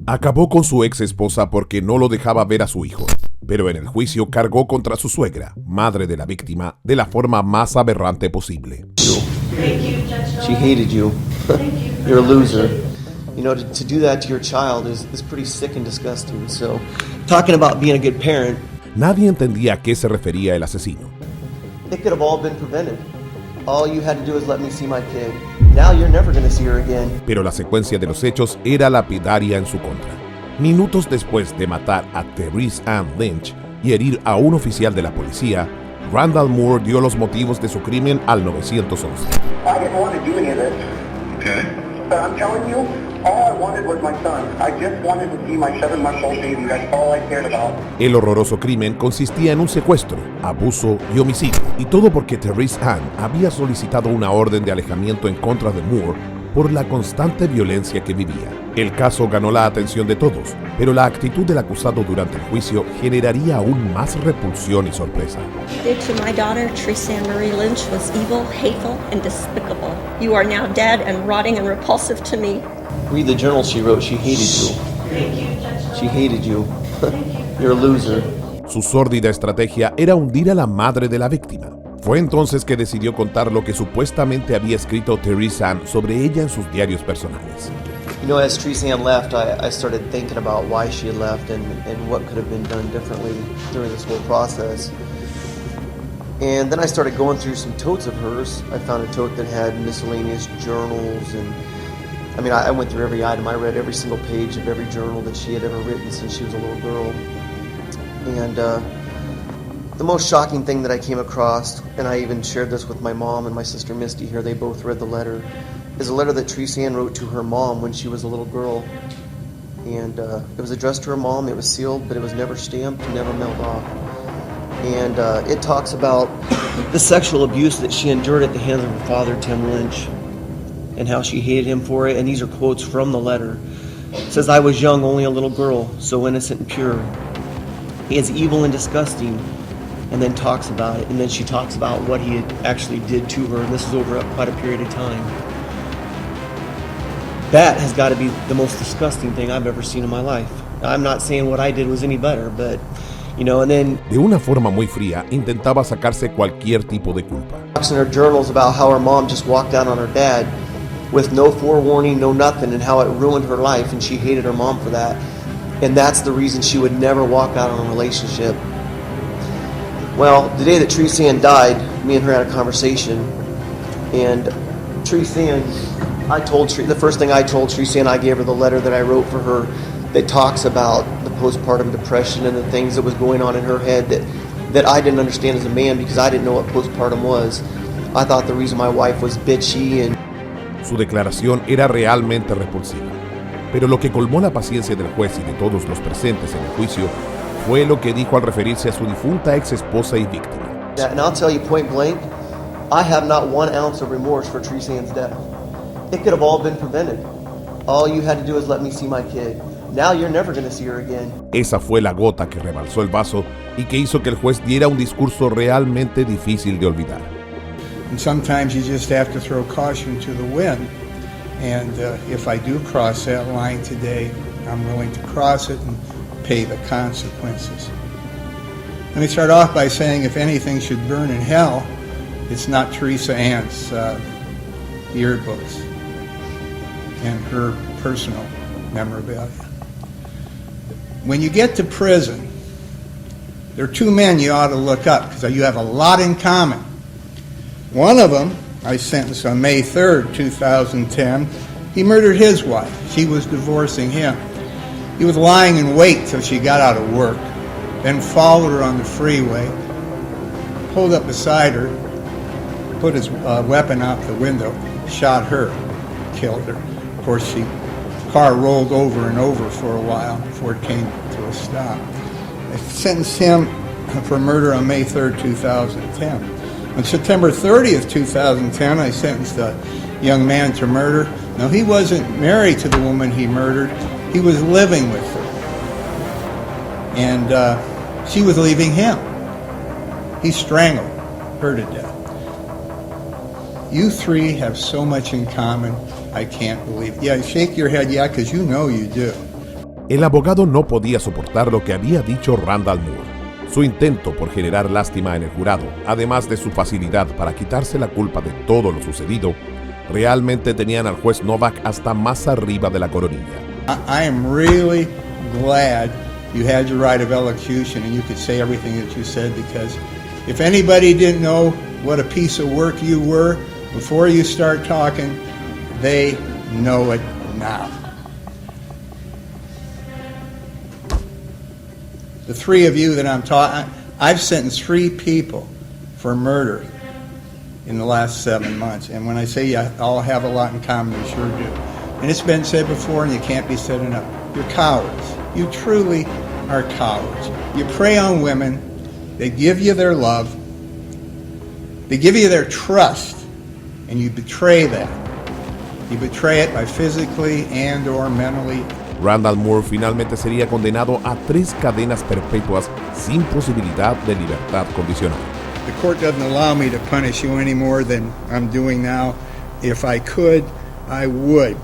Acabó con su ex esposa porque no lo dejaba ver a su hijo, pero en el juicio cargó contra su suegra, madre de la víctima, de la forma más aberrante posible. She hated you. You're a loser. You know, to do that to your child is pretty sick and disgusting. So, talking about being a good parent. Nadie entendía a qué se refería el asesino. It could have all been prevented. All you had to do is let me see my kid. Now you're never going to see her again. Pero la secuencia de los hechos era lapidaria en su contra. Minutos después de matar a Therese Ann Lynch y herir a un oficial de la policía, Randall Moore dio los motivos de su crimen al 911. I didn't want to do any of this. Okay. But I'm telling you, all I wanted was my son. I just wanted to see my 7-month-old baby. That's all I cared about. El horroroso crimen consistía en un secuestro, abuso y homicidio. Y todo porque Therese Ann había solicitado una orden de alejamiento en contra de Moore por la constante violencia que vivía. El caso ganó la atención de todos, pero la actitud del acusado durante el juicio generaría aún más repulsión y sorpresa. What you did to my daughter, Therese Ann Marie Lynch, was evil, hateful, and despicable. You are now dead and rotting and repulsive to me. Read the journal she wrote. She hated you. She hated you. You're a loser. Su sórdida estrategia era hundir a la madre de la víctima. Fue entonces que decidió contar lo que supuestamente había escrito Therese Ann sobre ella en sus diarios personales. You know, as Therese Ann left, I started thinking about why she had left and what could have been done differently during this whole process. And then I started going through some totes of hers. I found a tote that had miscellaneous journals, and I mean, I went through every item. I read every single page of every journal that she had ever written since she was a little girl. And the most shocking thing that I came across, and I even shared this with my mom and my sister Misty here, they both read the letter, is a letter that Therese Ann wrote to her mom when she was a little girl. And it was addressed to her mom, it was sealed, but it was never stamped, never mailed off. And it talks about the sexual abuse that she endured at the hands of her father, Tim Lynch, and how she hated him for it. And these are quotes from the letter. It says, "I was young, only a little girl, so innocent and pure. He is evil and disgusting." And then talks about it. And then she talks about what he actually did to her. And this is over quite a period of time. That has got to be the most disgusting thing I've ever seen in my life. I'm not saying what I did was any better, but, you know, and then... De una forma muy fría, intentaba sacarse cualquier tipo de culpa. Talks in her journals about how her mom just walked out on her dad with no forewarning, no nothing, and how it ruined her life, and she hated her mom for that. And that's the reason she would never walk out on a relationship. Well, the day that Therese Ann died, me and her had a conversation, and Therese Ann, the first thing I told Therese Ann, I gave her the letter that I wrote for her that talks about the postpartum depression and the things that was going on in her head that I didn't understand as a man because I didn't know what postpartum was. I thought the reason my wife was bitchy and... Su declaración era realmente repulsiva, pero lo que colmó la paciencia del juez y de todos los presentes en el juicio fue lo que dijo al referirse a su difunta ex esposa y víctima. And I'll tell you point blank, I have not 1 ounce of remorse for Therese Ann's death. It could have all been prevented. All you had to do is let me see my kid. Now you're never going to see her again. Esa fue la gota que rebalsó el vaso y que hizo que el juez diera un discurso realmente difícil de olvidar. And sometimes you just have to throw caution to the wind. And if I do cross that line today, I'm willing to cross it and pay the consequences. Let me start off by saying if anything should burn in hell, it's not Therese Ann's yearbooks and her personal memorabilia. When you get to prison, there are 2 men you ought to look up because you have a lot in common. One of them I sentenced on May 3rd, 2010. He murdered his wife. She was divorcing him. He was lying in wait till she got out of work, then followed her on the freeway, pulled up beside her, put his weapon out the window, shot her, killed her. Of course, the car rolled over and over for a while before it came to a stop. I sentenced him for murder on May 3rd, 2010. On September 30th, 2010, I sentenced a young man to murder. Now, he wasn't married to the woman he murdered. He was living with her. And she was leaving him. He strangled her to death. You 3 have so much in common, I can't believe it. Yeah, shake your head, yeah, because you know you do. El abogado no podía soportar lo que había dicho Randall Moore. Su intento por generar lástima en el jurado, además de su facilidad para quitarse la culpa de todo lo sucedido, realmente tenían al juez Novak hasta más arriba de la coronilla. I am really glad you had your right of elocution and you could say everything that you said, because if anybody didn't know what a piece of work you were before you start talking, they know it now. The three of you that I'm talking, I've sentenced 3 people for murder in the last 7 months. And when I say you all have a lot in common, you sure do. And it's been said before and you can't be said enough. You're cowards. You truly are cowards. You prey on women. They give you their love. They give you their trust. And you betray that. You betray it by physically and or mentally. Randall Moore finalmente sería condenado a 3 cadenas perpetuas sin posibilidad de libertad condicional. The court doesn't allow me to punish you any more than I'm doing now. If I could, I would.